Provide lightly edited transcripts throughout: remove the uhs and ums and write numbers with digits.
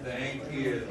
Thank you.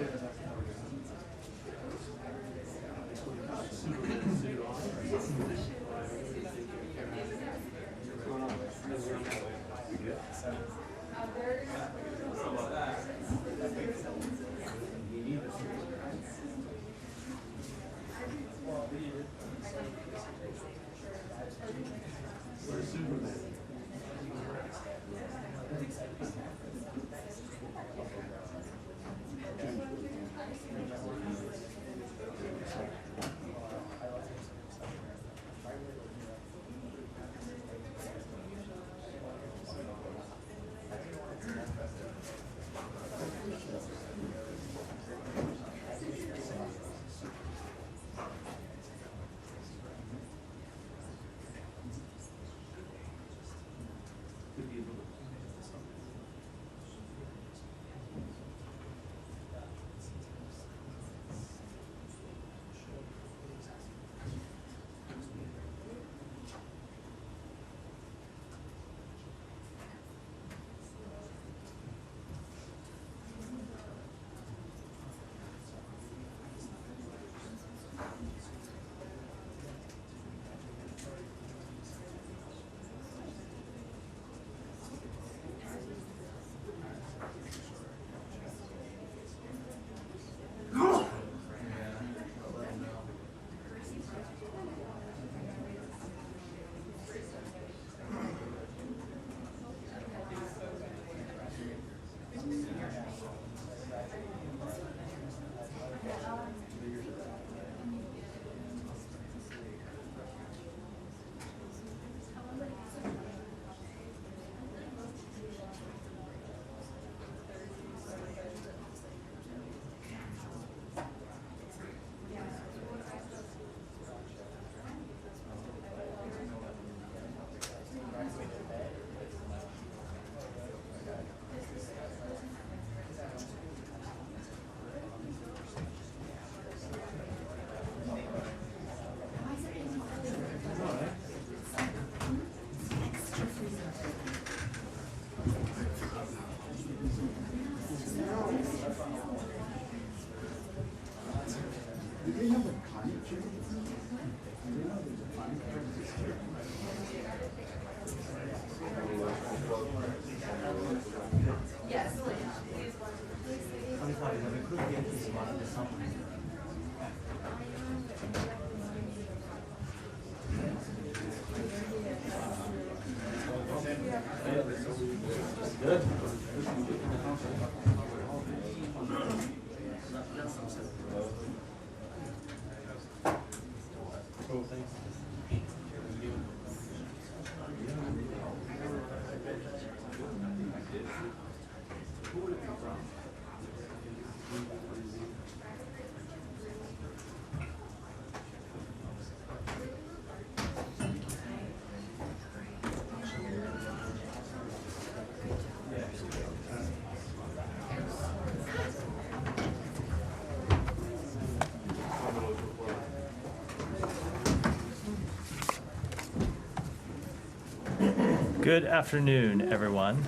Good afternoon, everyone.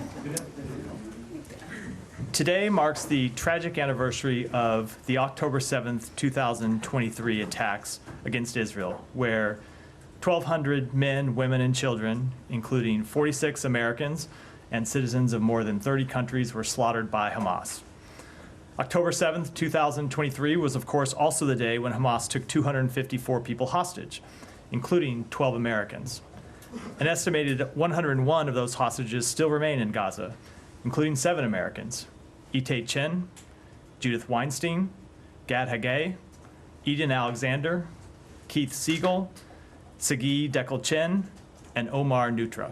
Today marks the tragic anniversary of the October 7th, 2023 attacks against Israel, where 1,200 men, women, and children, including 46 Americans and citizens of more than 30 countries, were slaughtered by Hamas. October 7th, 2023 was, of course, also the day when Hamas took 254 people hostage, including 12 Americans. An estimated 101 of those hostages still remain in Gaza, including 7 Americans: Ite Chen, Judith Weinstein, Gad Hagay, Eden Alexander, Keith Siegel, Sagi Dekel Chen, and Omar Nutra.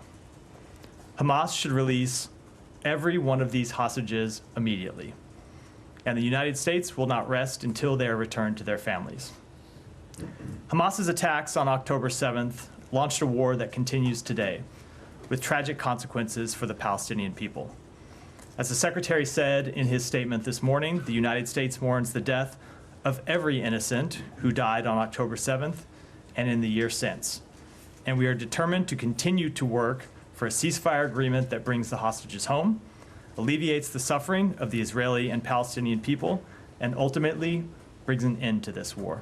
Hamas should release every one of these hostages immediately, and the United States will not rest until they are returned to their families. Hamas's attacks on October 7th launched a war that continues today, with tragic consequences for the Palestinian people. As the Secretary said in his statement this morning, the United States mourns the death of every innocent who died on October 7th and in the year since. And we are determined to continue to work for a ceasefire agreement that brings the hostages home, alleviates the suffering of the Israeli and Palestinian people, and ultimately brings an end to this war.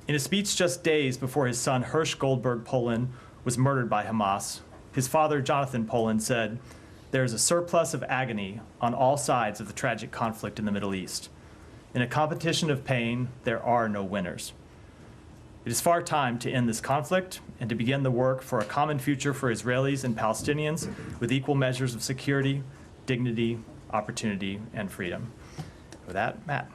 In a speech just days before his son Hirsch Goldberg Poland was murdered by Hamas, his father Jonathan Poland said, "There is a surplus of agony on all sides of the tragic conflict in the Middle East. In a competition of pain, there are no winners. It is far time to end this conflict and to begin the work for a common future for Israelis and Palestinians with equal measures of security, dignity, opportunity, and freedom." With that, Matt.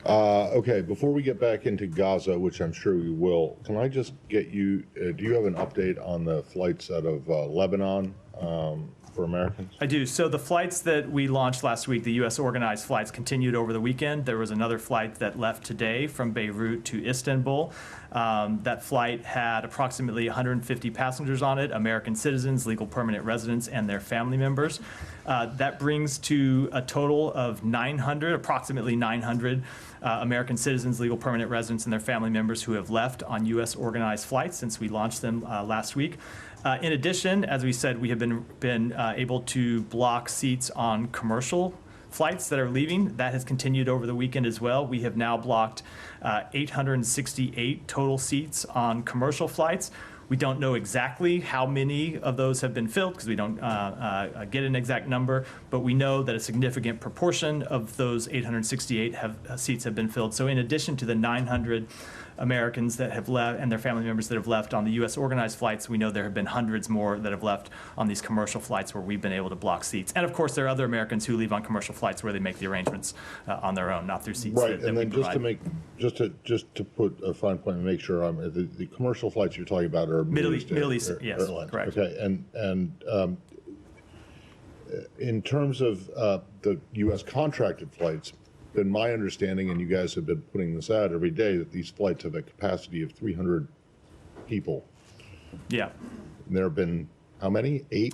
Okay, before we get back into Gaza, which I'm sure we will, can I just get you, do you have an update on the flights out of Lebanon for Americans? I do. So the flights that we launched last week, the U.S. organized flights, continued over the weekend. There was another flight that left today from Beirut to Istanbul. That flight had approximately 150 passengers on it, American citizens, legal permanent residents, and their family members. That brings to a total of 900, approximately 900 American citizens, legal permanent residents, and their family members who have left on U.S. organized flights since we launched them last week. In addition, as we said, we have been able to block seats on commercial flights that are leaving. That has continued over the weekend as well. We have now blocked 868 total seats on commercial flights. We don't know exactly how many of those have been filled because we don't get an exact number, but we know that a significant proportion of those 868 seats have been filled. So in addition to the 900 Americans that have left and their family members that have left on the U.S. organized flights, we know there have been hundreds more that have left on these commercial flights where we've been able to block seats. And of course, there are other Americans who leave on commercial flights where they make the arrangements on their own, not through seats. Right, that and then we provide. just to put a fine point and make sure the commercial flights you're talking about are Middle East, yes, airlines. correct. Okay, and in terms of the U.S. contracted flights, been my understanding, and you guys have been putting this out every day, that these flights have a capacity of 300 people. Yeah. And there have been how many? 8?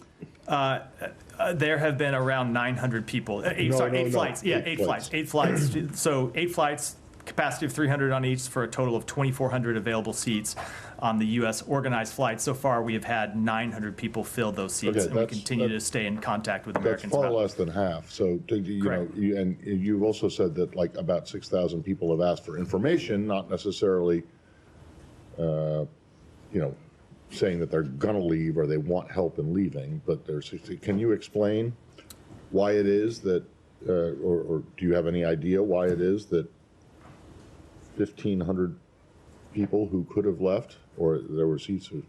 There have been around 900 people. Eight flights. Yeah, eight flights. 8 flights. So 8 flights, capacity of 300 on each for a total of 2,400 available seats on the U.S. organized flights. So far, we have had 900 people fill those seats, and we continue to stay in contact with Americans. That's far less than half. So, and you've also said that like about 6,000 people have asked for information, not necessarily, saying that they're going to leave or they want help in leaving. But can you explain why it is that, or do you have any idea why it is that 1,500 people who could have left, or there were seats who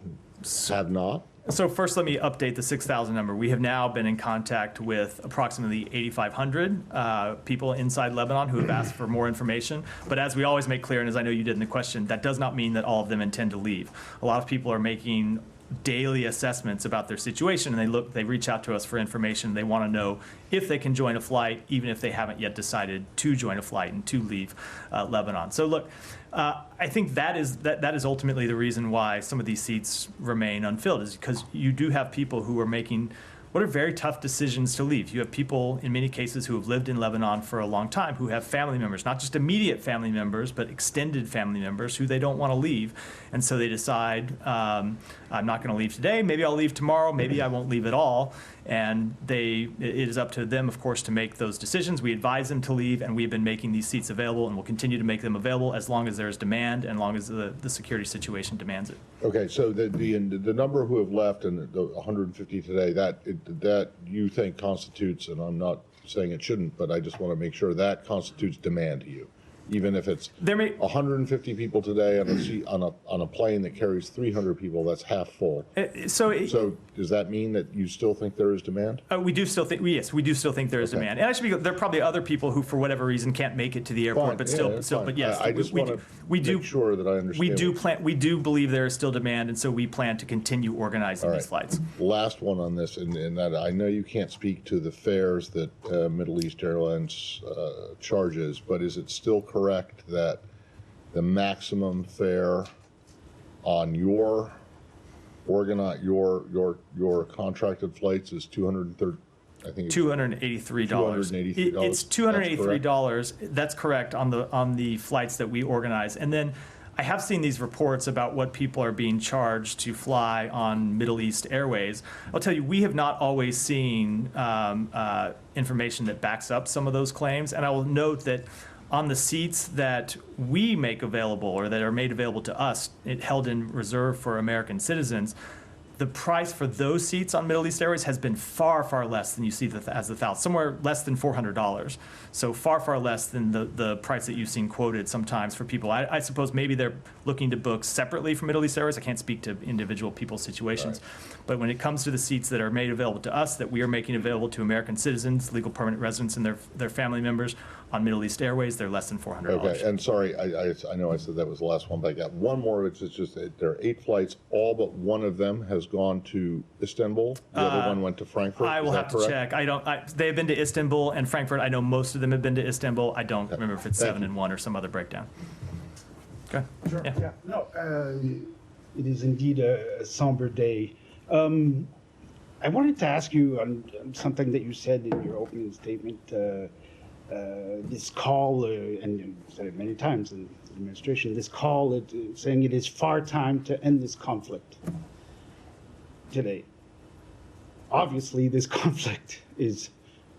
have not? So first, let me update the 6,000 number. We have now been in contact with approximately 8,500 people inside Lebanon who have asked for more information. But as we always make clear, and as I know you did in the question, that does not mean that all of them intend to leave. A lot of people are making daily assessments about their situation, and they reach out to us for information. They want to know if they can join a flight, even if they haven't yet decided to join a flight and to leave Lebanon. So look, I think that is ultimately the reason why some of these seats remain unfilled, is because you do have people who are making what are very tough decisions to leave. You have people, in many cases, who have lived in Lebanon for a long time, who have family members, not just immediate family members, but extended family members who they don't want to leave. And so they decide, I'm not going to leave today, maybe I'll leave tomorrow, maybe I won't leave at all. And it is up to them, of course, to make those decisions. We advise them to leave, and we've been making these seats available, and we'll continue to make them available as long as there is demand and as long as the security situation demands it. Okay, so the number who have left, and the 150 today, that you think constitutes, and I'm not saying it shouldn't, but I just want to make sure that constitutes demand to you. Even if it's There may 150 people today on a plane that carries 300 people, that's half full. So does that mean that you still think there is demand? we do still think yes, we do still think there is demand. And actually, there are probably other people who, for whatever reason, can't make it to the airport, Fine. but Yeah, still, that's fine. but yes, I just want to make sure that I understand. we do believe there is still demand, and so we plan to continue organizing All these right. flights. Last one on this, and that I know you can't speak to the fares that Middle East Airlines charges, but is it still correct that the maximum fare on your contracted flights is $283? It's $283. That's correct on the flights that we organize. And then I have seen these reports about what people are being charged to fly on Middle East Airways. I'll tell you, we have not always seen information that backs up some of those claims. And I will note that on the seats that we make available or that are made available to us, held in reserve for American citizens, the price for those seats on Middle East Airways has been far, far less than you see as the thousands, somewhere less than $400. So far, far less than the price that you've seen quoted sometimes for people. I suppose maybe they're looking to book separately from Middle East Airways. I can't speak to individual people's situations. Right. But when it comes to the seats that are made available to us, that we are making available to American citizens, legal permanent residents, and their family members on Middle East Airways, they're less than $400. Okay, and sorry, I know I said that was the last one, but I got one more, which is just that there are 8 flights. All but one of them has gone to Istanbul. The other one went to Frankfurt. I will have to check. They've been to Istanbul and Frankfurt. I know most of them have been to Istanbul. I don't remember if it's 7 and 1 or some other breakdown. Okay. Sure. Yeah. No, it is indeed a somber day. I wanted to ask you on something that you said in your opening statement. This call, and you said it many times in the administration, this call saying it is far time to end this conflict today. Obviously, this conflict is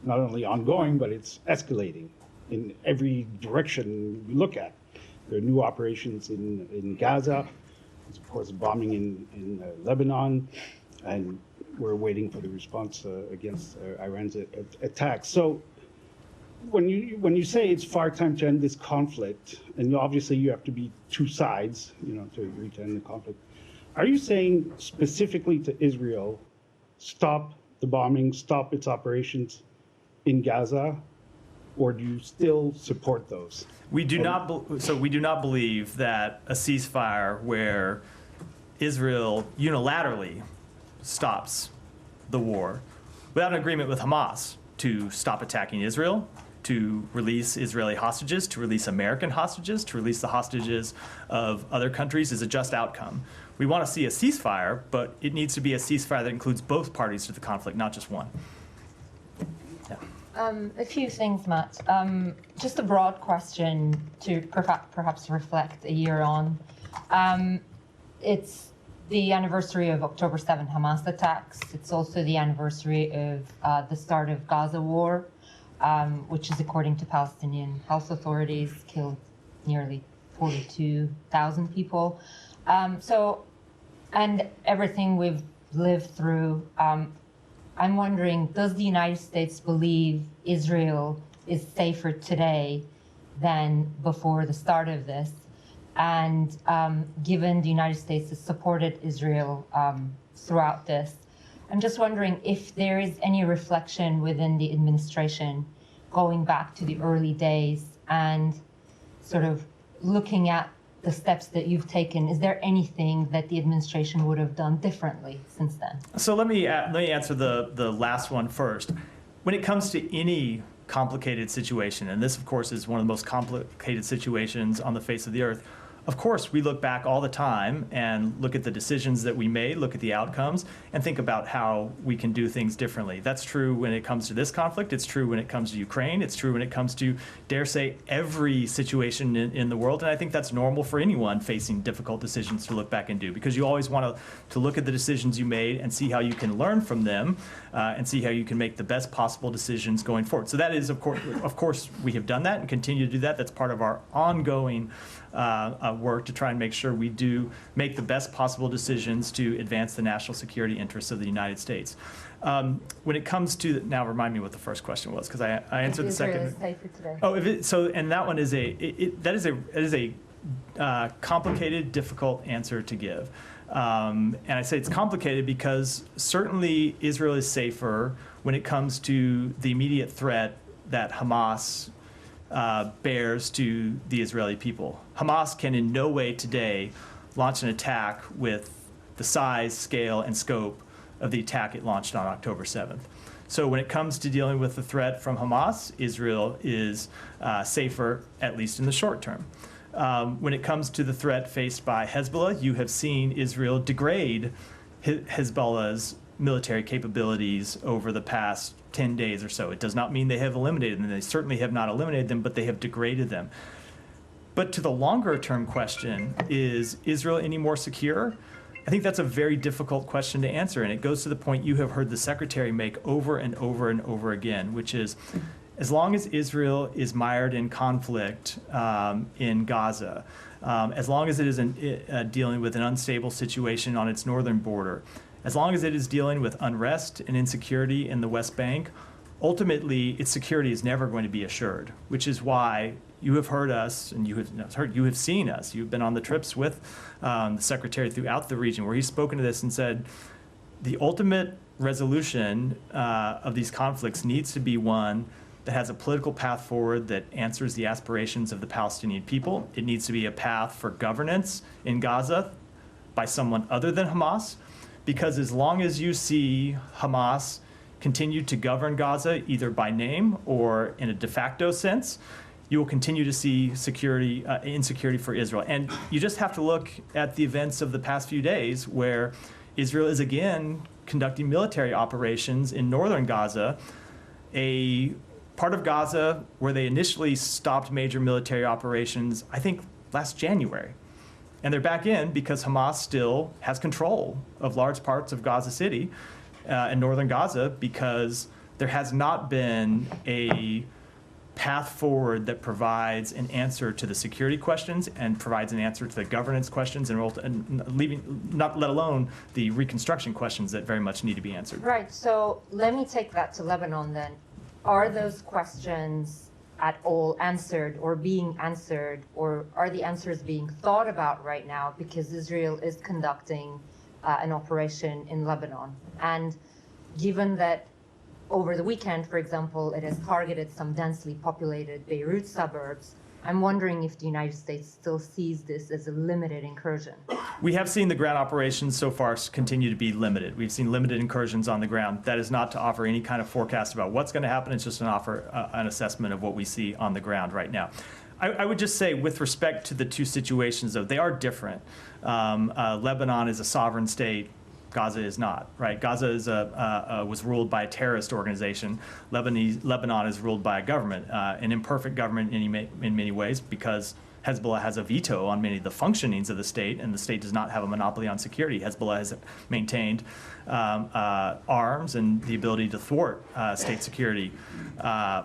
not only ongoing, but it's escalating in every direction you look at. There are new operations in Gaza. There's, of course, bombing in Lebanon, and we're waiting for the response against Iran's attacks. So when you say it's far time to end this conflict, and obviously you have to be two sides, to agree to end the conflict, are you saying specifically to Israel, stop the bombing, stop its operations in Gaza, or do you still support those? We do not. So we do not believe that a ceasefire where Israel unilaterally stops the war without an agreement with Hamas to stop attacking Israel, to release Israeli hostages, to release American hostages, to release the hostages of other countries is a just outcome. We want to see a ceasefire, but it needs to be a ceasefire that includes both parties to the conflict, not just one. Yeah. A few things, Matt. Just a broad question to perhaps reflect a year on. It's the anniversary of October 7 Hamas attacks. It's also the anniversary of the start of Gaza war, which is, according to Palestinian health authorities, killed nearly 42,000 people. And everything we've lived through, I'm wondering, does the United States believe Israel is safer today than before the start of this? And given the United States has supported Israel throughout this, I'm just wondering if there is any reflection within the administration going back to the early days and sort of looking at the steps that you've taken. Is there anything that the administration would have done differently since then? So let me answer the last one first. When it comes to any complicated situation, and this, of course, is one of the most complicated situations on the face of the earth, of course, we look back all the time and look at the decisions that we made, look at the outcomes, and think about how we can do things differently. That's true when it comes to this conflict. It's true when it comes to Ukraine. It's true when it comes to, dare say, every situation in the world. And I think that's normal for anyone facing difficult decisions to look back and do, because you always want to look at the decisions you made and see how you can learn from them and see how you can make the best possible decisions going forward. So that is, of course, we have done that and continue to do that. That's part of our ongoing work to try and make sure we do make the best possible decisions to advance the national security interests of the United States. When it comes to, now remind me what the first question was, because I answered the second. Israel is safer today. Oh, and that one is that is a complicated, difficult answer to give. And I say it's complicated because certainly Israel is safer when it comes to the immediate threat that Hamas bears to the Israeli people. Hamas can in no way today launch an attack with the size, scale, and scope of the attack it launched on October 7th. So when it comes to dealing with the threat from Hamas, Israel is safer, at least in the short term. When it comes to the threat faced by Hezbollah, you have seen Israel degrade Hezbollah's military capabilities over the past 10 days or so. It does not mean they have eliminated them. They certainly have not eliminated them, but they have degraded them. But to the longer term question, is Israel any more secure? I think that's a very difficult question to answer, and it goes to the point you have heard the Secretary make over and over and over again, which is, as long as Israel is mired in conflict in Gaza, as long as it is dealing with an unstable situation on its northern border, as long as it is dealing with unrest and insecurity in the West Bank, ultimately its security is never going to be assured, which is why you have heard us, and you have seen us. You've been on the trips with the Secretary throughout the region, where he's spoken to this and said, the ultimate resolution of these conflicts needs to be one that has a political path forward that answers the aspirations of the Palestinian people. It needs to be a path for governance in Gaza by someone other than Hamas, because as long as you see Hamas continue to govern Gaza, either by name or in a de facto sense, you will continue to see insecurity for Israel. And you just have to look at the events of the past few days, where Israel is again conducting military operations in northern Gaza, a part of Gaza where they initially stopped major military operations, I think, last January. And they're back in because Hamas still has control of large parts of Gaza City and northern Gaza, because there has not been a path forward that provides an answer to the security questions and provides an answer to the governance questions, not let alone the reconstruction questions that very much need to be answered. Right. So let me take that to Lebanon then. Are those questions at all answered or being answered, or are the answers being thought about right now because Israel is conducting an operation in Lebanon? And given that over the weekend, for example, it has targeted some densely populated Beirut suburbs, I'm wondering if the United States still sees this as a limited incursion. We have seen the ground operations so far continue to be limited. We've seen limited incursions on the ground. That is not to offer any kind of forecast about what's going to happen. It's just an assessment of what we see on the ground right now. I would just say, with respect to the two situations, though, they are different. Lebanon is a sovereign state. Gaza is not, right? Gaza is was ruled by a terrorist organization. Lebanon is ruled by a government, an imperfect government in many ways, because Hezbollah has a veto on many of the functionings of the state, and the state does not have a monopoly on security. Hezbollah has maintained arms and the ability to thwart state security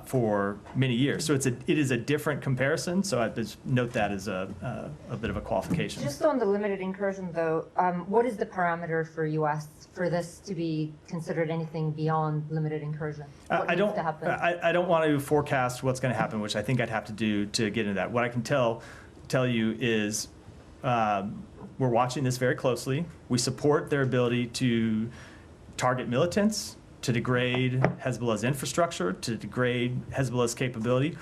for many years. So it is a different comparison. So I just note that as a bit of a qualification. Just on the limited incursion, though, what is the parameter for U.S. for this to be considered anything beyond limited incursion? What needs to happen? I don't want to forecast what's going to happen, which I think I'd have to do to get into that. What I can tell you is we're watching this very closely. We support their ability to target militants, to degrade Hezbollah's infrastructure, to degrade Hezbollah's capability.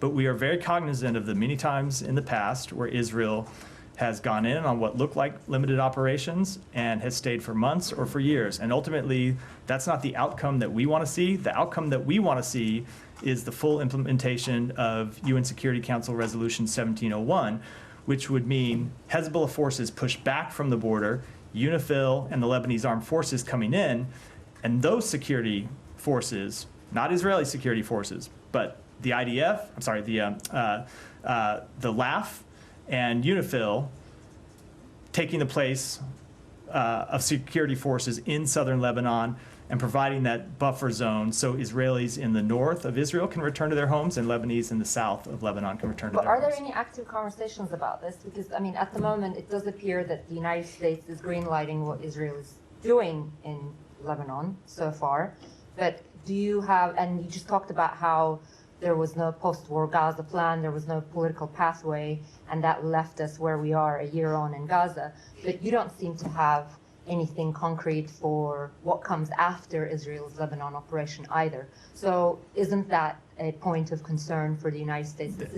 But we are very cognizant of the many times in the past where Israel has gone in on what looked like limited operations and has stayed for months or for years. And ultimately, that's not the outcome that we want to see. The outcome that we want to see is the full implementation of UN Security Council Resolution 1701, which would mean Hezbollah forces push back from the border, UNIFIL and the Lebanese armed forces coming in, and those security forces, not Israeli security forces, but the IDF, the LAF and UNIFIL taking the place of security forces in southern Lebanon and providing that buffer zone so Israelis in the north of Israel can return to their homes and Lebanese in the south of Lebanon can return to But their are homes. there any active conversations about this? Because, I mean, at the moment, it does appear that the United States is greenlighting what Israel is doing in Lebanon so far. But do you have, and you just talked about how there was no post-war Gaza plan, there was no political pathway, and that left us where we are a year on in Gaza. But you don't seem to have anything concrete for what comes after Israel's Lebanon operation either. So isn't that a point of concern for the United States, that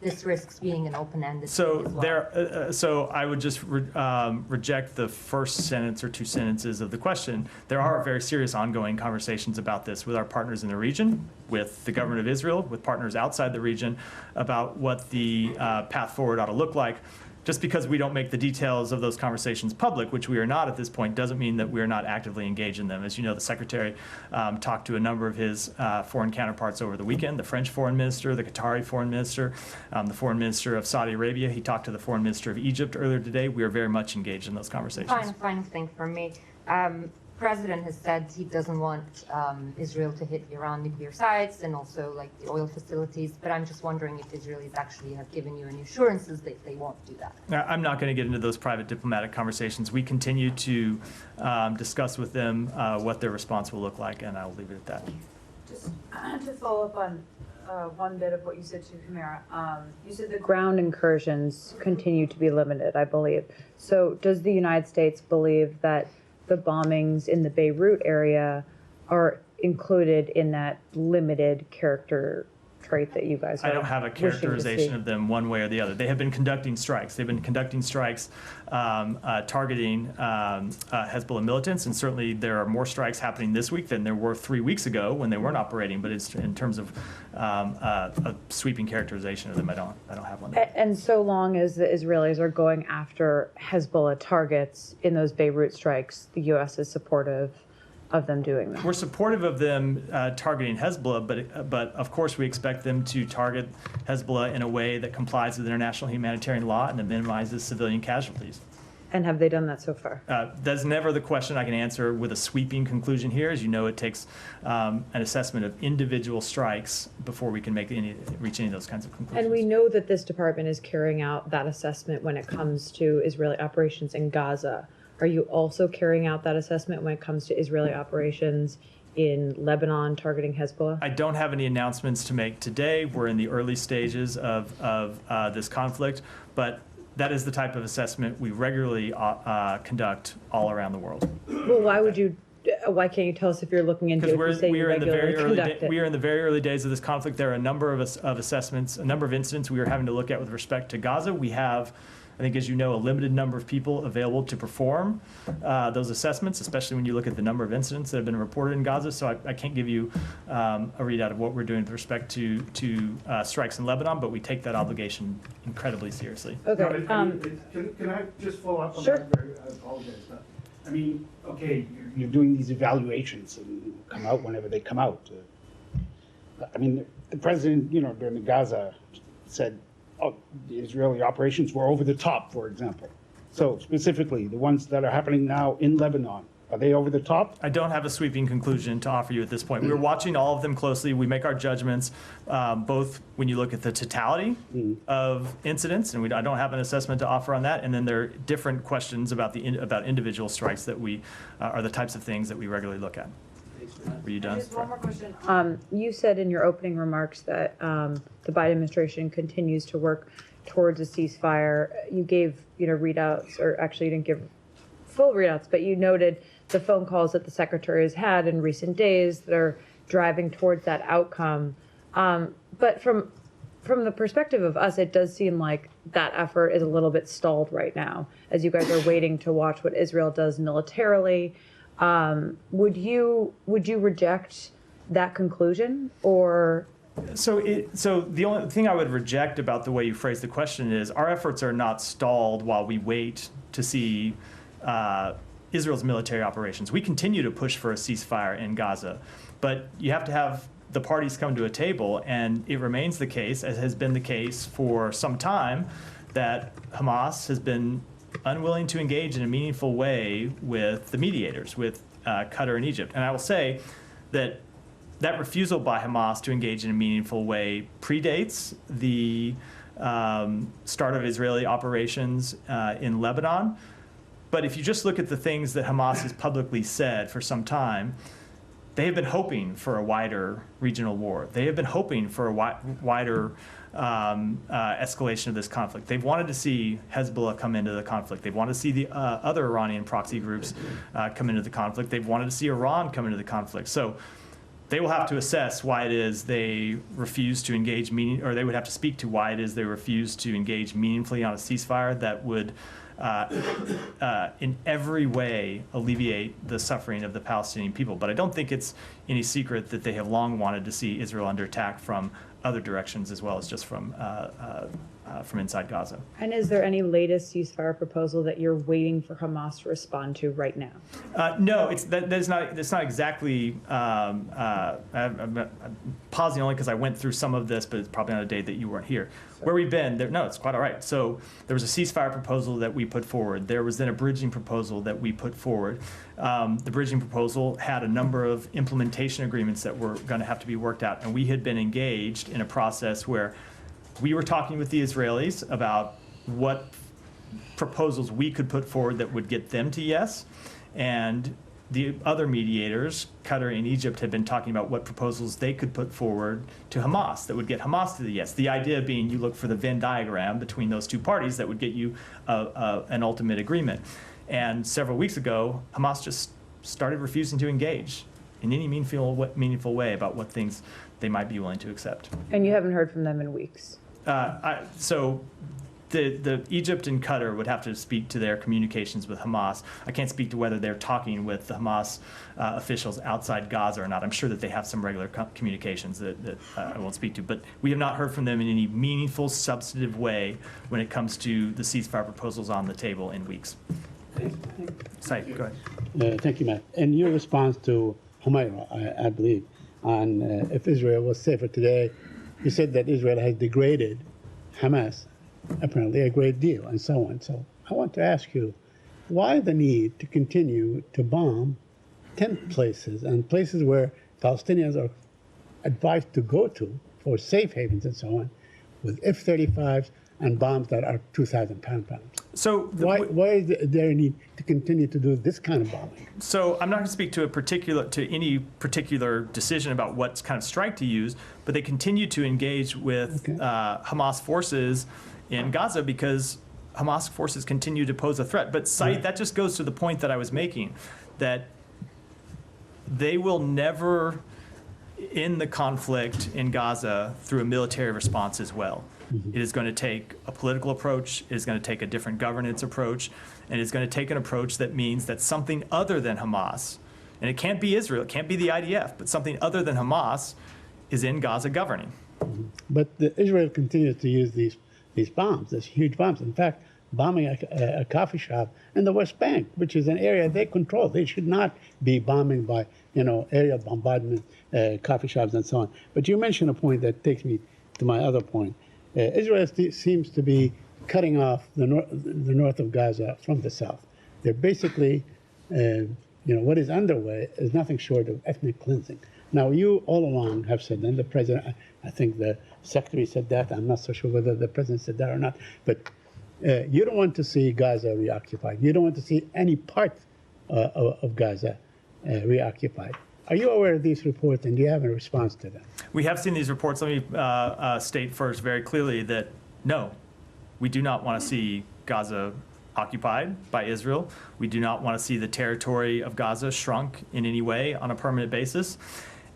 this risks being an open-ended So thing as well? so I would just reject the first sentence or two sentences of the question. There are very serious ongoing conversations about this with our partners in the region, with the government of Israel, with partners outside the region, about what the path forward ought to look like. Just because we don't make the details of those conversations public, which we are not at this point, doesn't mean that we are not actively engaged in them. As you know, the Secretary talked to a number of his foreign counterparts over the weekend, the French Foreign Minister, the Qatari Foreign Minister, the Foreign Minister of Saudi Arabia. He talked to the Foreign Minister of Egypt earlier today. We are very much engaged in those conversations. Final thing for me. President has said he doesn't want Israel to hit Iran nuclear sites and also like the oil facilities, but I'm just wondering if Israelis actually have given you any assurances that they won't do that. Now, I'm not going to get into those private diplomatic conversations. We continue to discuss with them what their response will look like, and I'll leave it at that. Just to follow up on one bit of what you said to Humira, you said the ground incursions continue to be limited, I believe. So does the United States believe that the bombings in the Beirut area are included in that limited character trait that you guys are I don't have a characterization of them one way or the other. They have been conducting strikes. They've been conducting strikes targeting Hezbollah militants, and certainly there are more strikes happening this week than there were 3 weeks ago when they weren't operating. But it's in terms of a sweeping characterization of them, I don't have one. And so long as the Israelis are going after Hezbollah targets in those Beirut strikes, the U.S. is supportive of them doing that. We're supportive of them targeting Hezbollah, but of course we expect them to target Hezbollah in a way that complies with international humanitarian law and that minimizes civilian casualties. And have they done that so far? That's never the question I can answer with a sweeping conclusion here. As you know, it takes an assessment of individual strikes before we can reach any of those kinds of conclusions. And we know that this department is carrying out that assessment when it comes to Israeli operations in Gaza. Are you also carrying out that assessment when it comes to Israeli operations in Lebanon targeting Hezbollah? I don't have any announcements to make today. We're in the early stages of this conflict, but that is the type of assessment we regularly conduct all around the world. Well, why can't you tell us if you're looking into it? Because we are in the very early days of this conflict. There are a number of assessments, a number of incidents we are having to look at with respect to Gaza. We have, I think, as you know, a limited number of people available to perform those assessments, especially when you look at the number of incidents that have been reported in Gaza. So I can't give you a readout of what we're doing with respect to strikes in Lebanon, but we take that obligation incredibly seriously. Okay. Can I just follow up on Sure. that? I apologize. But, I mean, okay, you're doing these evaluations and come out whenever they come out. I mean, the president, during the Gaza said, the Israeli operations were over the top, for example. So specifically, the ones that are happening now in Lebanon, are they over the top? I don't have a sweeping conclusion to offer you at this point. We're watching all of them closely. We make our judgments, both when you look at the totality of incidents, and I don't have an assessment to offer on that, and then there are different questions about about individual strikes that are the types of things that we regularly look at. Were you done? Just one more question. You said in your opening remarks that the Biden administration continues to work towards a ceasefire. You gave, readouts, or actually you didn't give full readouts, but you noted the phone calls that the secretary has had in recent days that are driving towards that outcome. But from the perspective of us, it does seem like that effort is a little bit stalled right now, as you guys are waiting to watch what Israel does militarily. Would you reject that conclusion, or? So the only thing I would reject about the way you phrase the question is our efforts are not stalled while we wait to see Israel's military operations. We continue to push for a ceasefire in Gaza, but you have to have the parties come to a table, and it remains the case, as has been the case for some time, that Hamas has been unwilling to engage in a meaningful way with the mediators, with Qatar, and Egypt. And I will say that that refusal by Hamas to engage in a meaningful way predates the start of Israeli operations in Lebanon. But if you just look at the things that Hamas has publicly said for some time, they have been hoping for a wider regional war. They have been hoping for a wider escalation of this conflict. They've wanted to see Hezbollah come into the conflict. They've wanted to see the other Iranian proxy groups come into the conflict. They've wanted to see Iran come into the conflict. So they will have to assess why it is they refuse to engage, or they would have to speak to why it is they refuse to engage meaningfully on a ceasefire that would in every way alleviate the suffering of the Palestinian people. But I don't think it's any secret that they have long wanted to see Israel under attack from other directions as well as just from inside Gaza. And is there any latest ceasefire proposal that you're waiting for Hamas to respond to right now? No, that's not exactly. I'm pausing only because I went through some of this, but it's probably on a day that you weren't here. Where we've been, no, it's quite all right. So there was a ceasefire proposal that we put forward. There was then a bridging proposal that we put forward. The bridging proposal had a number of implementation agreements that were going to have to be worked out, and we had been engaged in a process where we were talking with the Israelis about what proposals we could put forward that would get them to yes, and the other mediators, Qatar and Egypt, had been talking about what proposals they could put forward to Hamas that would get Hamas to the yes. The idea being you look for the Venn diagram between those two parties that would get you an ultimate agreement. And several weeks ago, Hamas just started refusing to engage in any meaningful way about what things they might be willing to accept. And you haven't heard from them in weeks? So the Egypt and Qatar would have to speak to their communications with Hamas. I can't speak to whether they're talking with the Hamas officials outside Gaza or not. I'm sure that they have some regular communications that I won't speak to, but we have not heard from them in any meaningful, substantive way when it comes to the ceasefire proposals on the table in weeks. Said, go ahead. Thank you, Matt. In your response to Humaira, I believe, on if Israel was safer today, you said that Israel has degraded Hamas apparently a great deal and so on. So I want to ask you, why the need to continue to bomb tent places and places where Palestinians are advised to go to for safe havens and so on with F-35s and bombs that are 2,000 pounds? So why is there a need to continue to do this kind of bombing? So I'm not going to speak to any particular decision about what kind of strike to use, but they continue to engage with Hamas forces in Gaza because Hamas forces continue to pose a threat. But Said, that just goes to the point that I was making, that they will never end the conflict in Gaza through a military response as well. It is going to take a political approach, it is going to take a different governance approach, and it's going to take an approach that means that something other than Hamas, and it can't be Israel, it can't be the IDF, but something other than Hamas is in Gaza governing. But Israel continues to use these bombs, these huge bombs. In fact, bombing a coffee shop in the West Bank, which is an area they control. They should not be bombing by, area bombardment, coffee shops and so on. But you mentioned a point that takes me to my other point. Israel seems to be cutting off the north of Gaza from the south. They're basically, what is underway is nothing short of ethnic cleansing. Now, you all along have said, and the president, I think the secretary said that, I'm not so sure whether the president said that or not, but you don't want to see Gaza reoccupied. You don't want to see any part of Gaza reoccupied. Are you aware of these reports, and do you have a response to them? We have seen these reports. Let me state first very clearly that no, we do not want to see Gaza occupied by Israel. We do not want to see the territory of Gaza shrunk in any way on a permanent basis.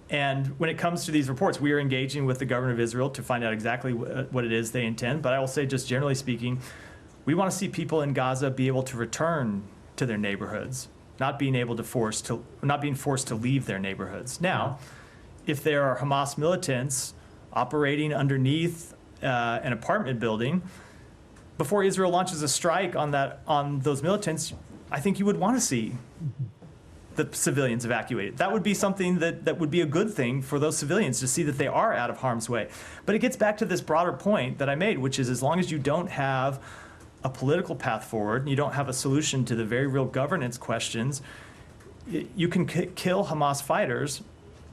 And when it comes to these reports, we are engaging with the government of Israel to find out exactly what it is they intend. But I will say, just generally speaking, we want to see people in Gaza be able to return to their neighborhoods, not being forced to leave their neighborhoods. Now, if there are Hamas militants operating underneath an apartment building, before Israel launches a strike on those militants, I think you would want to see the civilians evacuated. That would be something that would be a good thing for those civilians to see that they are out of harm's way. But it gets back to this broader point that I made, which is as long as you don't have a political path forward, and you don't have a solution to the very real governance questions, you can kill Hamas fighters,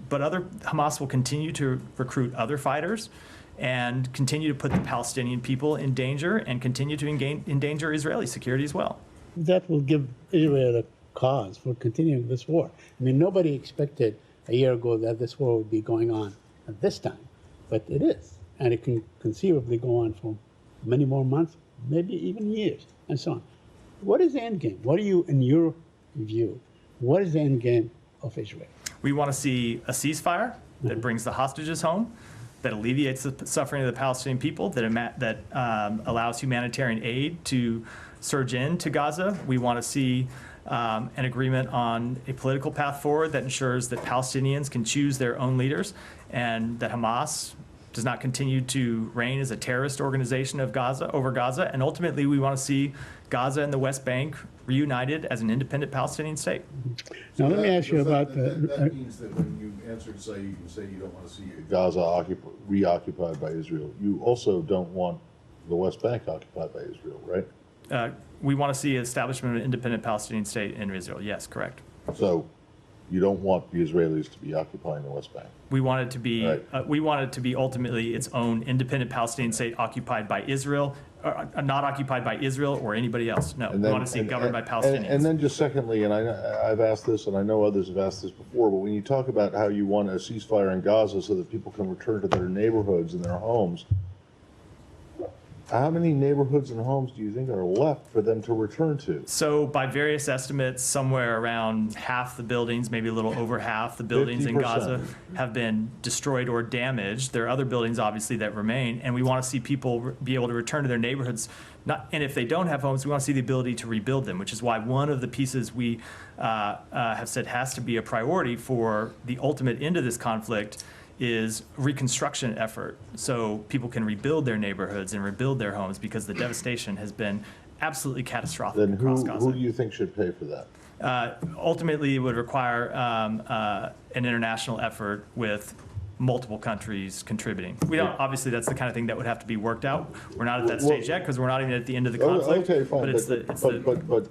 but Hamas will continue to recruit other fighters and continue to put the Palestinian people in danger and continue to endanger Israeli security as well. That will give Israel a cause for continuing this war. I mean, nobody expected a year ago that this war would be going on at this time, but it is. And it can conceivably go on for many more months, maybe even years, and so on. What is the end game? What do you, in your view, what is the end game of Israel? We want to see a ceasefire that brings the hostages home, that alleviates the suffering of the Palestinian people, that allows humanitarian aid to surge into Gaza. We want to see an agreement on a political path forward that ensures that Palestinians can choose their own leaders and that Hamas does not continue to reign as a terrorist organization of over Gaza. And ultimately, we want to see Gaza and the West Bank reunited as an independent Palestinian state. Now, let me ask you about that means that when you answer to say, you can say you don't want to see Gaza reoccupied by Israel. You also don't want the West Bank occupied by Israel, right? We want to see establishment of an independent Palestinian state in Israel. Yes, correct. So you don't want the Israelis to be occupying the West Bank. We want it to be. Right. We want it to be ultimately its own independent Palestinian state occupied by Israel, not occupied by Israel or anybody else. No, we want to see it governed by Palestinians. And then just secondly, and I've asked this, and I know others have asked this before, but when you talk about how you want a ceasefire in Gaza so that people can return to their neighborhoods and their homes, how many neighborhoods and homes do you think are left for them to return to? So by various estimates, somewhere around half the buildings, maybe a little over half the buildings in 50%. Gaza have been destroyed or damaged. There are other buildings, obviously, that remain, and we want to see people be able to return to their neighborhoods. And if they don't have homes, we want to see the ability to rebuild them, which is why one of the pieces we have said has to be a priority for the ultimate end of this conflict is reconstruction effort, so people can rebuild their neighborhoods and rebuild their homes, because the devastation has been absolutely catastrophic Then across Gaza. who do you think should pay for that? Ultimately, it would require an international effort with multiple countries contributing. We don't, obviously, that's the kind of thing that would have to be worked out. We're not at that stage yet, because we're not even at the end of the conflict. Okay, fine, But but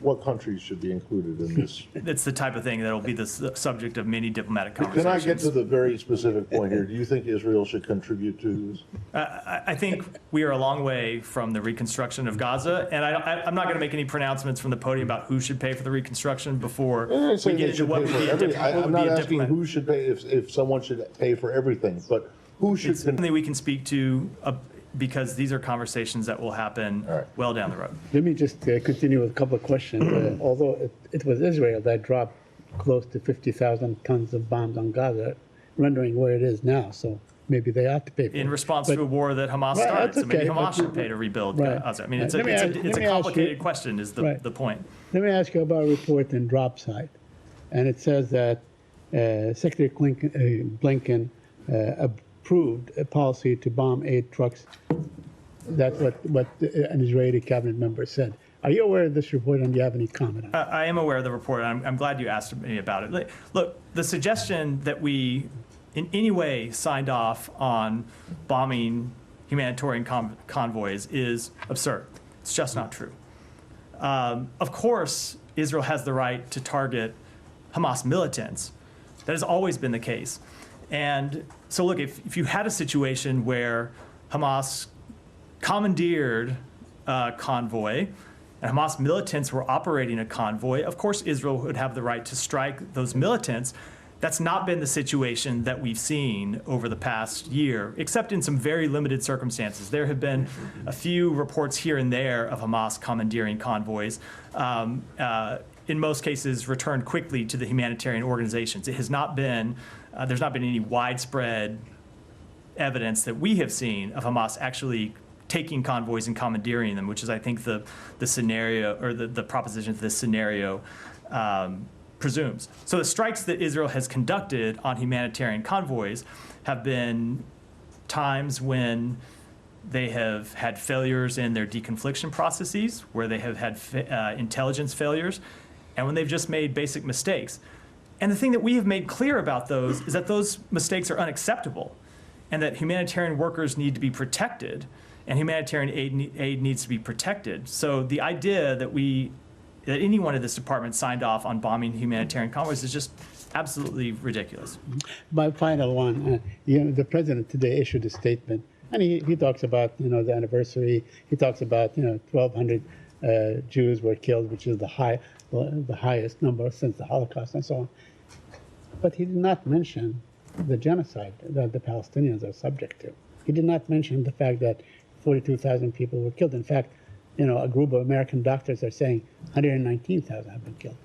what countries should be included in this? it's the type of thing that will be the subject of many diplomatic Can conversations. I get to the very specific point here? Do you think Israel should contribute to this? I think we are a long way from the reconstruction of Gaza, and I'm not going to make any pronouncements from the podium about who should pay for the reconstruction before we get into what would be a diplomatic. I'm not asking who should pay, if someone should pay for everything, but who should? It's something we can speak to, because these are conversations that will happen All right. well down the road. Let me just continue with a couple of questions. Although it was Israel that dropped close to 50,000 tons of bombs on Gaza, rendering where it is now. So maybe they ought to pay for it. In response But- to a war that Hamas Right, started, that's so maybe okay, Hamas but- should pay to rebuild Right. Gaza. I mean, it's Let me ask- a let me ask you- complicated question is Right. the point. Let me ask you about a report in Drop Site. And it says that Secretary Blinken approved a policy to bomb 8 trucks. That's what an Israeli cabinet member said. Are you aware of this report, and do you have any comment on it? I am aware of the report. I'm glad you asked me about it. Look, the suggestion that we in any way signed off on bombing humanitarian convoys is absurd. It's just not true. Of course, Israel has the right to target Hamas militants. That has always been the case. And so look, if you had a situation where Hamas commandeered a convoy and Hamas militants were operating a convoy, of course Israel would have the right to strike those militants. That's not been the situation that we've seen over the past year, except in some very limited circumstances. There have been a few reports here and there of Hamas commandeering convoys, in most cases returned quickly to the humanitarian organizations. It has not been, there's not been any widespread evidence that we have seen of Hamas actually taking convoys and commandeering them, which is, I think, the scenario, or the proposition that this scenario presumes. So the strikes that Israel has conducted on humanitarian convoys have been times when they have had failures in their deconfliction processes, where they have had intelligence failures, and when they've just made basic mistakes. And the thing that we have made clear about those is that those mistakes are unacceptable, and that humanitarian workers need to be protected, and humanitarian aid needs to be protected. So the idea that we that anyone at this department signed off on bombing humanitarian convoys is just absolutely ridiculous. My final one, the president today issued a statement, and he talks about, the anniversary. He talks about, 1,200 Jews were killed, which is the highest number since the Holocaust and so on. But he did not mention the genocide that the Palestinians are subject to. He did not mention the fact that 42,000 people were killed. In fact, a group of American doctors are saying 119,000 have been killed.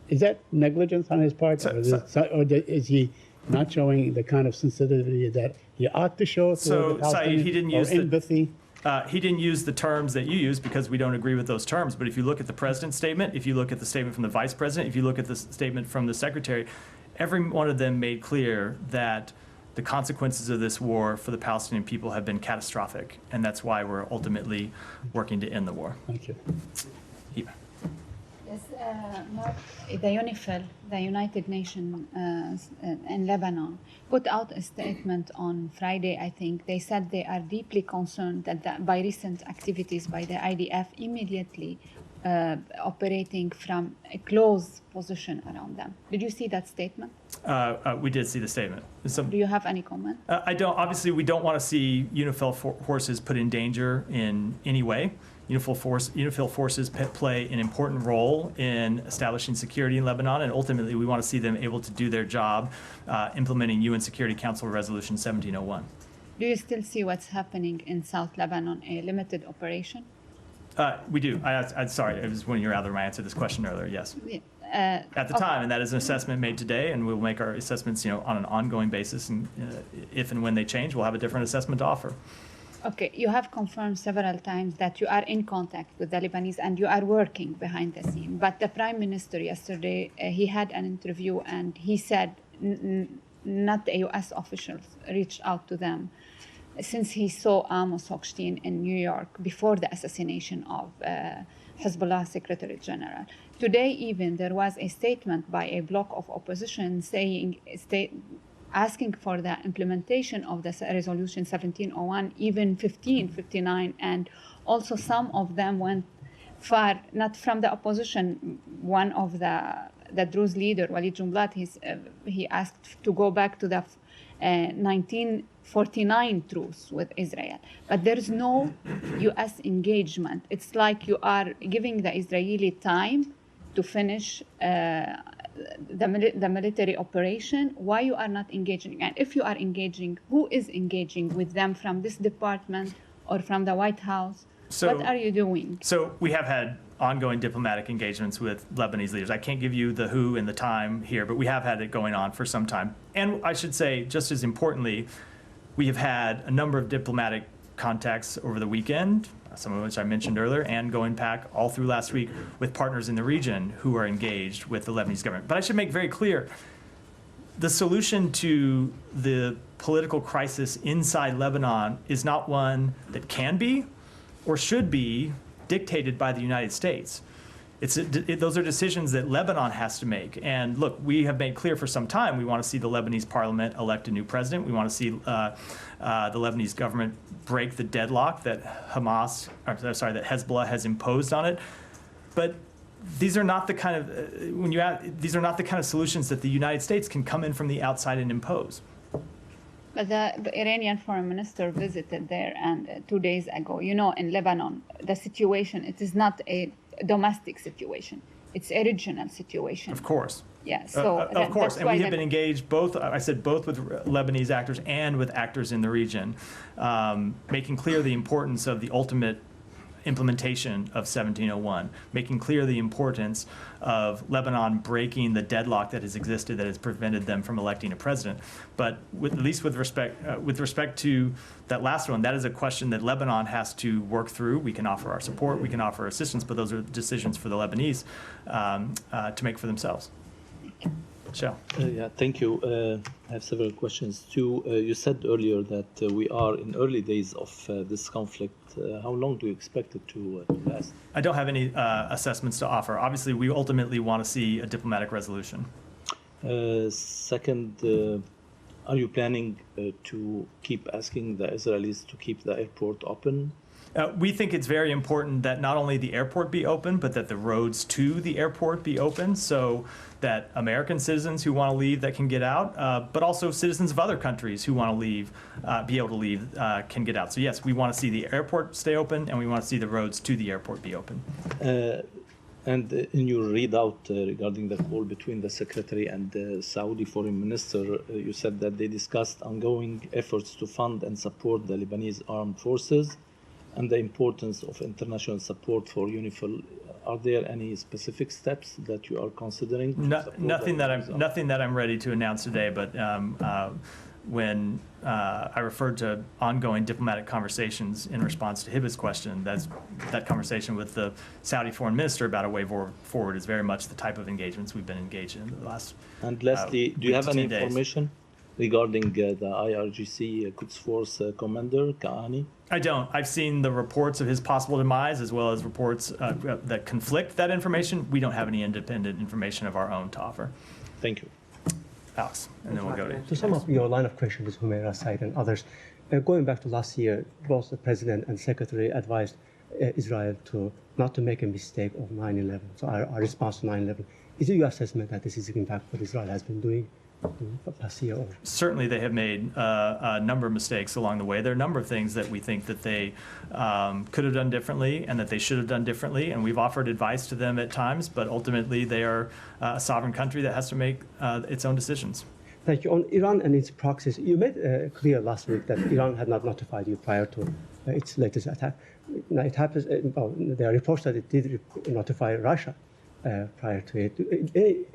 Is that negligence on his part, or is he not showing the kind of sensitivity that he ought to show to the Palestinians, Saeed, he didn't use empathy? He didn't use the terms that you use because we don't agree with those terms. But if you look at the president's statement, if you look at the statement from the vice president, if you look at the statement from the secretary, every one of them made clear that the consequences of this war for the Palestinian people have been catastrophic, and that's why we're ultimately working to end the war. Thank you. Eva. Yes, Mark, the UNIFIL, the United Nations in Lebanon, put out a statement on Friday, I think. They said they are deeply concerned that by recent activities by the IDF immediately operating from a close position around them. Did you see that statement? We did see the statement. Do you have any comment? I don't. Obviously, we don't want to see UNIFIL forces put in danger in any way. UNIFIL forces play an important role in establishing security in Lebanon, and ultimately we want to see them able to do their job implementing UN Security Council Resolution 1701. Do you still see what's happening in South Lebanon, a limited operation? We do. I'm sorry, it was when you were out of my answer to this question earlier, yes. At the time, and that is an assessment made today, and we'll make our assessments on an ongoing basis, and if and when they change, we'll have a different assessment to offer. Okay, you have confirmed several times that you are in contact with the Lebanese and you are working behind the scene. But the Prime Minister yesterday, he had an interview and he said not the U.S. officials reached out to them since he saw Amos Hochstein in New York before the assassination of Hezbollah Secretary General. Today even there was a statement by a bloc of opposition asking for the implementation of the resolution 1701, even 1559, and also some of them went far, not from the opposition. One of the Druze leader, Walid Jumblat, he asked to go back to the 1949 truce with Israel. But there's no U.S. engagement. It's like you are giving the Israeli time to finish the military operation. Why you are not engaging? And if you are engaging, who is engaging with them from this department or from the White House? What are you doing? So we have had ongoing diplomatic engagements with Lebanese leaders. I can't give you the who and the time here, but we have had it going on for some time. And I should say, just as importantly, we have had a number of diplomatic contacts over the weekend, some of which I mentioned earlier, and going back all through last week with partners in the region who are engaged with the Lebanese government. But I should make very clear, the solution to the political crisis inside Lebanon is not one that can be or should be dictated by the United States. Those are decisions that Lebanon has to make. And look, we have made clear for some time we want to see the Lebanese parliament elect a new president. We want to see the Lebanese government break the deadlock that Hezbollah has imposed on it. But these are not the kind of these are not the kind of solutions that the United States can come in from the outside and impose. But the Iranian foreign minister visited there, and 2 days ago, in Lebanon, the situation, it is not a domestic situation. It's a regional situation. Of course. Yeah, so of course, and we have been engaged both with Lebanese actors and with actors in the region, making clear the importance of the ultimate implementation of 1701, making clear the importance of Lebanon breaking the deadlock that has existed that has prevented them from electing a president. But at least with respect to that last one, that is a question that Lebanon has to work through. We can offer our support, we can offer assistance, but those are decisions for the Lebanese to make for themselves. Michelle. Thank you. I have several questions too. You said earlier that we are in early days of this conflict. How long do you expect it to last? I don't have any assessments to offer. Obviously, we ultimately want to see a diplomatic resolution. Second, are you planning to keep asking the Israelis to keep the airport open? We think it's very important that not only the airport be open, but that the roads to the airport be open so that American citizens who want to leave that can get out, but also citizens of other countries who want to leave, be able to leave, can get out. So yes, we want to see the airport stay open, and we want to see the roads to the airport be open. And in your readout regarding the call between the Secretary and the Saudi Foreign Minister, you said that they discussed ongoing efforts to fund and support the Lebanese armed forces and the importance of international support for UNIFIL. Are there any specific steps that you are considering? Nothing that I'm ready to announce today, but when I referred to ongoing diplomatic conversations in response to Hibba's question, that conversation with the Saudi foreign minister about a way forward is very much the type of engagements we've been engaged in the last. And lastly, do you have any 10 days. information regarding the IRGC Quds Force commander, Kaani? I don't. I've seen the reports of his possible demise as well as reports that conflict that information. We don't have any independent information of our own to offer. Thank you. Alex, and then we'll go To sum up your line of questions with Humaira Said and others, going back to last year, both the President and Secretary advised Israel not to make a mistake of 9/11. So our response to 9/11. Is it your assessment that this is in fact what Israel has been doing for past year? Certainly they have made a number of mistakes along the way. There are a number of things that we think that they could have done differently and that they should have done differently, and we've offered advice to them at times, but ultimately they are a sovereign country that has to make its own decisions. Thank you. On Iran and its proxies, you made clear last week that Iran had not notified you prior to its latest attack. Now it happens, there are reports that it did notify Russia prior to it.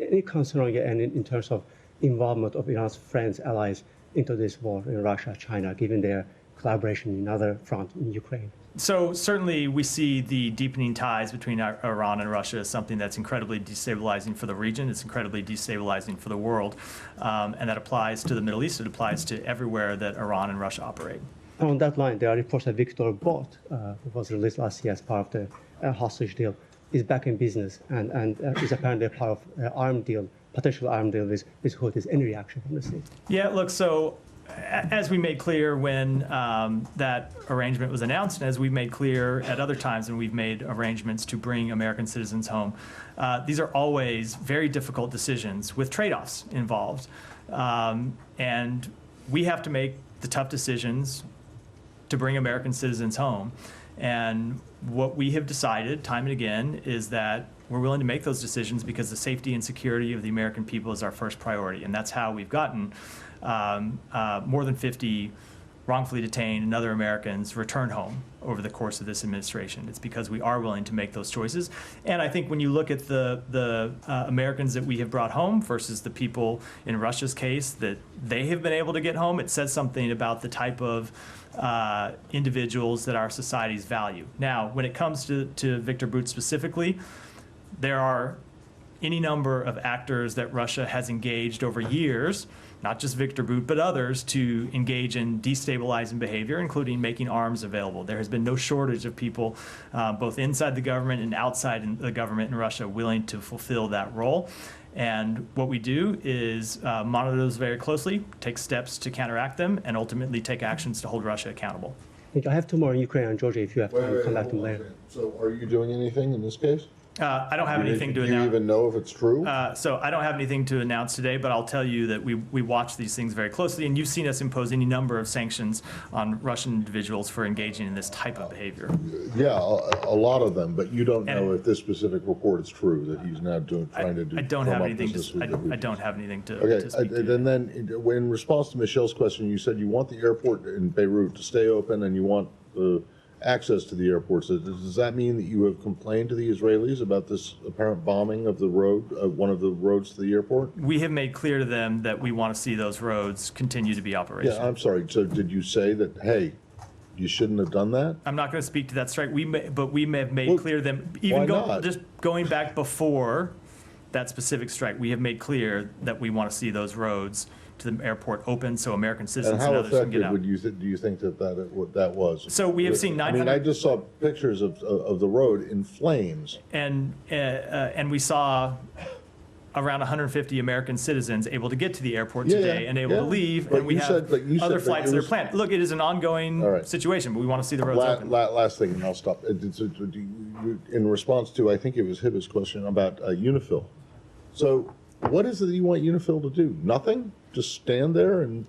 Any concern on your end in terms of involvement of Iran's friends, allies into this war in Russia, China, given their collaboration in other fronts in Ukraine? So certainly we see the deepening ties between Iran and Russia as something that's incredibly destabilizing for the region. It's incredibly destabilizing for the world. And that applies to the Middle East. It applies to everywhere that Iran and Russia operate. On that line, there are reports that Victor Bout, who was released last year as part of the hostage deal, is back in business and is apparently a part of potential armed deal with Houthis. Any reaction from the state? Yeah, look, so as we made clear when that arrangement was announced, and as we've made clear at other times when we've made arrangements to bring American citizens home, these are always very difficult decisions with trade-offs involved. And we have to make the tough decisions to bring American citizens home. And what we have decided time and again is that we're willing to make those decisions because the safety and security of the American people is our first priority. And that's how we've gotten more than 50 wrongfully detained and other Americans return home over the course of this administration. It's because we are willing to make those choices. And I think when you look at the Americans that we have brought home versus the people in Russia's case that they have been able to get home, it says something about the type of individuals that our societies value. Now, when it comes to Victor Bout specifically, there are any number of actors that Russia has engaged over years, not just Victor Bout, but others, to engage in destabilizing behavior, including making arms available. There has been no shortage of people, both inside the government and outside the government in Russia, willing to fulfill that role. And what we do is monitor those very closely, take steps to counteract them, and ultimately take actions to hold Russia accountable. I have two more in Ukraine and Georgia if you have time. Come back to them later. So are you doing anything in this case? I don't have anything to announce. Do you even know if it's true? So I don't have anything to announce today, but I'll tell you that we watch these things very closely, and you've seen us impose any number of sanctions on Russian individuals for engaging in this type of behavior. Yeah, a lot of them, but you don't know if this specific report is true that he's now trying to do. I don't have anything to speak to. And then in response to Michelle's question, you said you want the airport in Beirut to stay open and you want access to the airports. Does that mean that you have complained to the Israelis about this apparent bombing of the road, one of the roads to the airport? We have made clear to them that we want to see those roads continue to be operational. Yeah, I'm sorry. So did you say that, hey, you shouldn't have done that? I'm not going to speak to that strike. But we have made clear to them, even just going back before that specific strike, we have made clear that we want to see those roads to the airport open so American citizens and others can get out. And how effective do you think that was? So we have seen 900. I just saw pictures of the road in flames. And we saw around 150 American citizens able to get to the airport Yeah, today and able to leave, But and we you have said- but you other said that flights it that are was- planned. Look, it is an ongoing All right. situation, but we want to see the roads open. Last thing, and I'll stop. In response to, I think it was Hibba's question about UNIFIL. So what is it that you want UNIFIL to do? Nothing? Just stand there and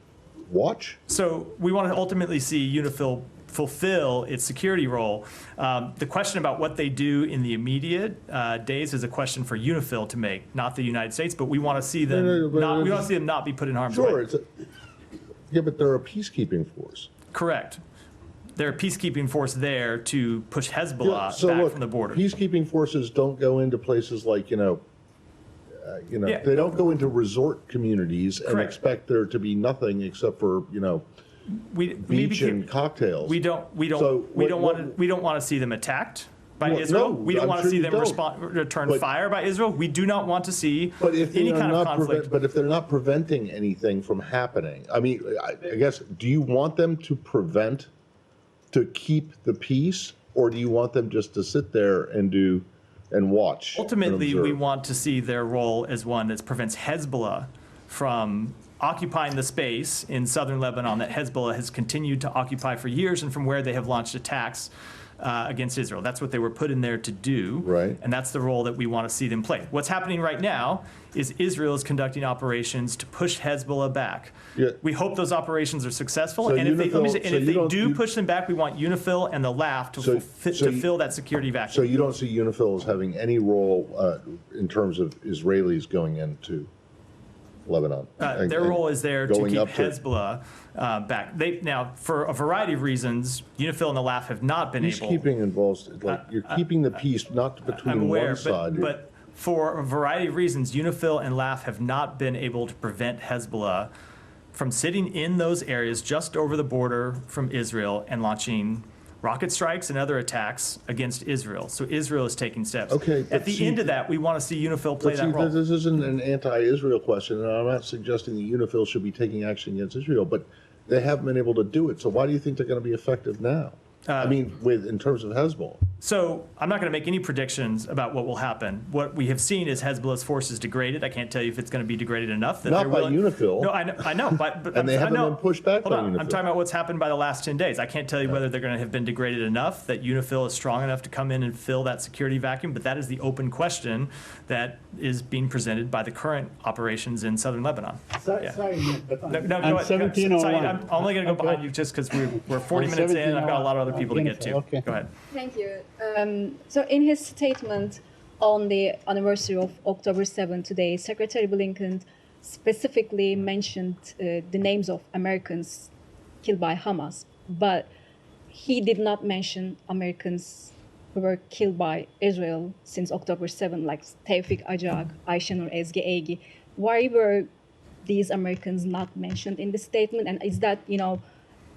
watch? So we want to ultimately see UNIFIL fulfill its security role. The question about what they do in the immediate days is a question for UNIFIL to make, not the United States. But we want to see them not be put in harm's Sure. way. Yeah, but they're a peacekeeping force. Correct. They're a peacekeeping force there to push Hezbollah So back look, from the border. peacekeeping forces don't go into places like, Yeah. they don't go into resort communities and Correct. expect there to be nothing except for, beach and cocktails. We don't So want to see them attacked by Well, Israel. no, We don't I'm want to sure see you them don't. return But- fire by Israel. We do not want to see But if any they're kind of not conflict. but if they're not preventing anything from happening, I mean, I guess, do you want them to keep the peace, or do you want them just to sit there and watch? and Ultimately, we observe? want to see their role as one that prevents Hezbollah from occupying the space in southern Lebanon that Hezbollah has continued to occupy for years, and from where they have launched attacks against Israel. That's what they were put in there to do. Right. And that's the role that we want to see them play. What's happening right now is Israel is conducting operations to push Hezbollah back. Yeah. We hope those operations are successful. So And if they, let me say, UNIFIL and so if you they don't- do you- push them back, we want UNIFIL and the LAF to, So- to so you- fill that security vacuum. So you don't see UNIFIL as having any role in terms of Israelis going into Lebanon? Their role is there to going keep up to- Hezbollah back. Now, for a variety of reasons, UNIFIL and the LAF have not been able. Peacekeeping involves, you're keeping the peace not I'm between aware, one side. but for a variety of reasons, UNIFIL and LAF have not been able to prevent Hezbollah from sitting in those areas just over the border from Israel and launching rocket strikes and other attacks against Israel. So Israel is taking steps. Okay, but At the see- end of that, we want to see UNIFIL play But that see, role. this isn't an anti-Israel question, and I'm not suggesting that UNIFIL should be taking action against Israel, but they haven't been able to do it. So why do you think they're going to be effective now? I mean, in terms of Hezbollah. So I'm not going to make any predictions about what will happen. What we have seen is Hezbollah's forces degraded. I can't tell you if it's going to be degraded enough. That Not they're by willing- UNIFIL. No, I know, but And they I haven't know. been pushed back Hold by on, UNIFIL. I'm talking about what's happened by the last 10 days. I can't tell you whether they're going to have been degraded enough that UNIFIL is strong enough to come in and fill that security vacuum, but that is the open question that is being presented by the current operations in southern Lebanon. Sorry, Yeah. sorry, Nick, but No, go on ahead. 1701. Saeed, I'm only going to go Okay. behind you just because we're 40 On minutes in. I've got a lot of other 1701, people to get to. okay. Go ahead. Thank you. So in his statement on the anniversary of October 7 today, Secretary Blinken specifically mentioned the names of Americans killed by Hamas, but he did not mention Americans who were killed by Israel since October 7, like Tevfik Ajak, Ayşenur Ezgi Egi. Why were these Americans not mentioned in the statement? And is that,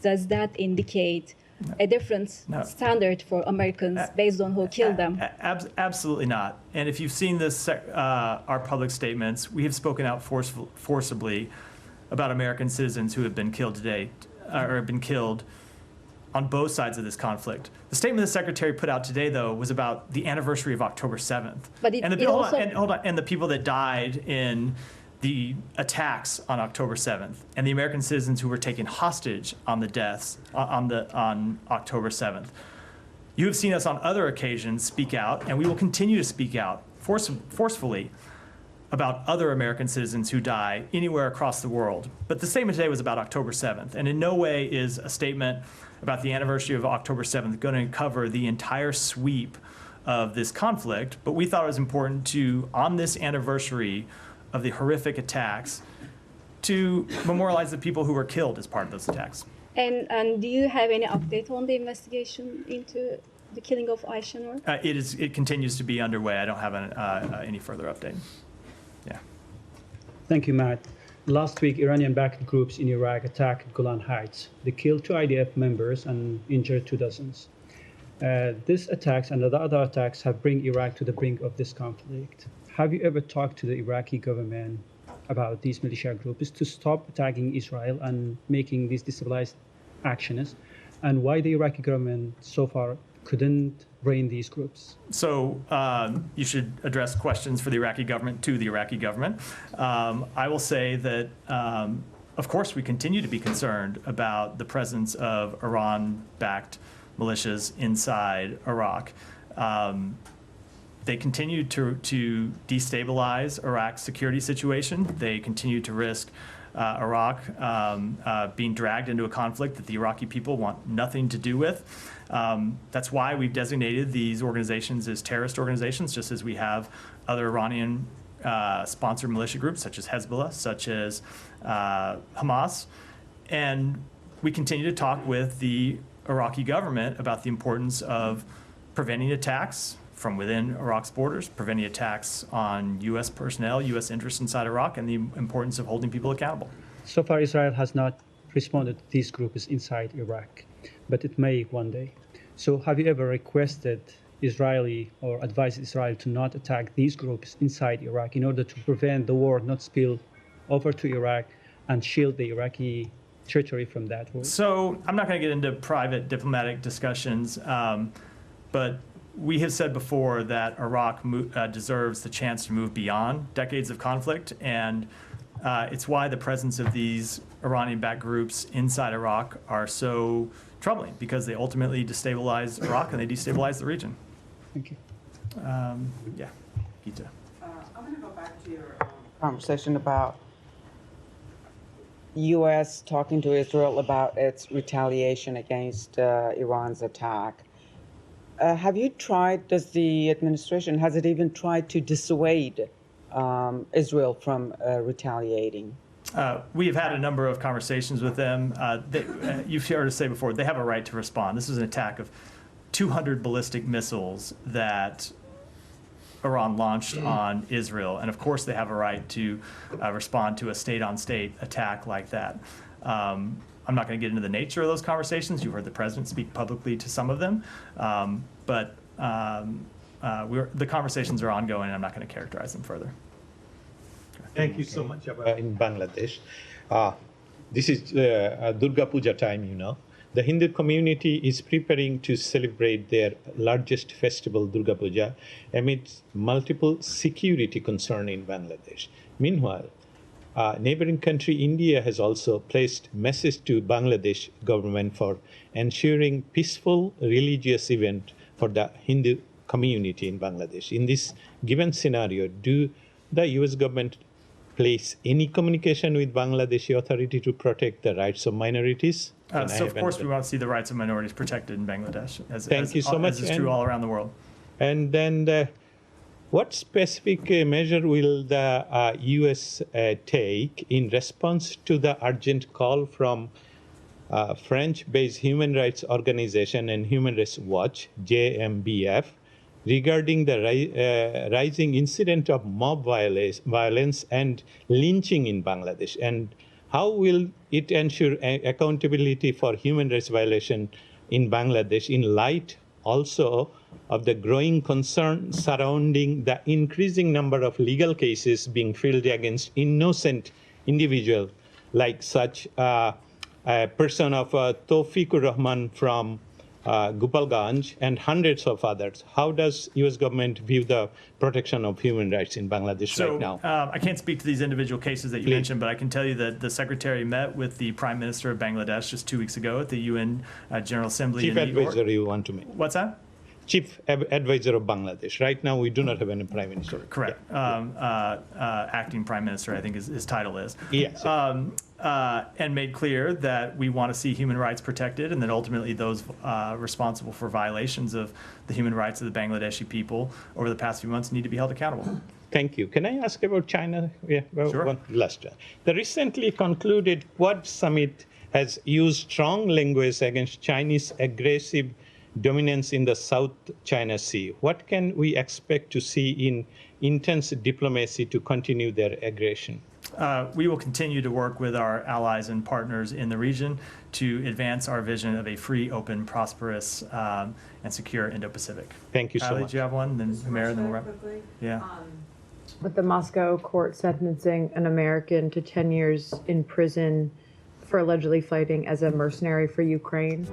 does that indicate a different No. standard for Americans based on who killed them? Absolutely not. And if you've seen this, our public statements, we have spoken out forcibly about American citizens who have been killed today, or have been killed on both sides of this conflict. The statement the secretary put out today, though, was about the anniversary of October 7th. But it hold also- on, and the people that died in the attacks on October 7th, and the American citizens who were taken hostage on the deaths on October 7th. You have seen us on other occasions speak out, and we will continue to speak out forcefully about other American citizens who die anywhere across the world. But the statement today was about October 7th, and in no way is a statement about the anniversary of October 7th going to cover the entire sweep of this conflict. But we thought it was important to, on this anniversary of the horrific attacks, to memorialize the people who were killed as part of those attacks. And do you have any update on the investigation into the killing of Ayşenur? It continues to be underway. I don't have any further update. Yeah. Thank you, Matt. Last week, Iranian-backed groups in Iraq attacked Golan Heights. They killed 2 IDF members and injured 2 dozens. These attacks and the other attacks have brought Iraq to the brink of this conflict. Have you ever talked to the Iraqi government about these militia groups to stop attacking Israel and making these destabilized actions? And why the Iraqi government so far couldn't rein these groups? So you should address questions for the Iraqi government to the Iraqi government. I will say that, of course, we continue to be concerned about the presence of Iran-backed militias inside Iraq. They continue to destabilize Iraq's security situation. They continue to risk Iraq being dragged into a conflict that the Iraqi people want nothing to do with. That's why we've designated these organizations as terrorist organizations, just as we have other Iranian sponsored militia groups such as Hezbollah, such as Hamas. And we continue to talk with the Iraqi government about the importance of preventing attacks from within Iraq's borders, preventing attacks on U.S. personnel, U.S. interests inside Iraq, and the importance of holding people accountable. So far, Israel has not responded to these groups inside Iraq, but it may one day. So have you ever requested Israeli or advised Israel to not attack these groups inside Iraq in order to prevent the war not spill over to Iraq and shield the Iraqi territory from that war? So I'm not going to get into private diplomatic discussions, but we have said before that Iraq deserves the chance to move beyond decades of conflict, and it's why the presence of these Iranian-backed groups inside Iraq are so troubling, because they ultimately destabilize Iraq and they destabilize the region. Thank you. Yeah, Gita. I'm going to go back to your conversation about U.S. talking to Israel about its retaliation against Iran's attack. Have you tried, has it even tried to dissuade Israel from retaliating? We have had a number of conversations with them. You've heard us say before, they have a right to respond. This is an attack of 200 ballistic missiles that Iran launched on Israel. And of course, they have a right to respond to a state-on-state attack like that. I'm not going to get into the nature of those conversations. You've heard the president speak publicly to some of them. But the conversations are ongoing, and I'm not going to characterize them further. Thank you so much. In Bangladesh, this is Durga Puja time, you know. The Hindu community is preparing to celebrate their largest festival, Durga Puja, amidst multiple security concerns in Bangladesh. Meanwhile, neighboring country India has also placed message to Bangladesh government for ensuring peaceful religious event for the Hindu community in Bangladesh. In this given scenario, do the U.S. government place any communication with Bangladeshi authority to protect the rights of minorities? So of course we want to see the rights of minorities protected in Bangladesh, as is true all around the world. And then what specific measure will the U.S. take in response to the urgent call from French-based human rights organization and Human Rights Watch, JMBF, regarding the rising incident of mob violence and lynching in Bangladesh? And how will it ensure accountability for human rights violation in Bangladesh in light also of the growing concern surrounding the increasing number of legal cases being filed against innocent individuals, like such a person of Tawfiqur Rahman from Gopalganj and hundreds of others? How does U.S. government view the protection of human rights in Bangladesh right now? I can't speak to these individual cases that you mentioned, but I can tell you that the Secretary met with the Prime Minister of Bangladesh just 2 weeks ago at the UN General Assembly in New York. Chief advisor you want to make? What's that? Chief advisor of Bangladesh. Right now, we do not have any prime minister. Correct. Yeah. Acting prime minister, I think his title is. Yes. And made clear that we want to see human rights protected, and that ultimately those responsible for violations of the human rights of the Bangladeshi people over the past few months need to be held accountable. Thank you. Can I ask about China? Yeah, well, sure. One last. The recently concluded Quad Summit has used strong language against Chinese aggressive dominance in the South China Sea. What can we expect to see in intense diplomacy to continue their aggression? We will continue to work with our allies and partners in the region to advance our vision of a free, open, prosperous, and secure Indo-Pacific. Thank you so Kylie, much. Do you have one? Then Humera, then we'll wrap. Yeah. With the Moscow court sentencing an American to 10 years in prison for allegedly fighting as a mercenary for Ukraine,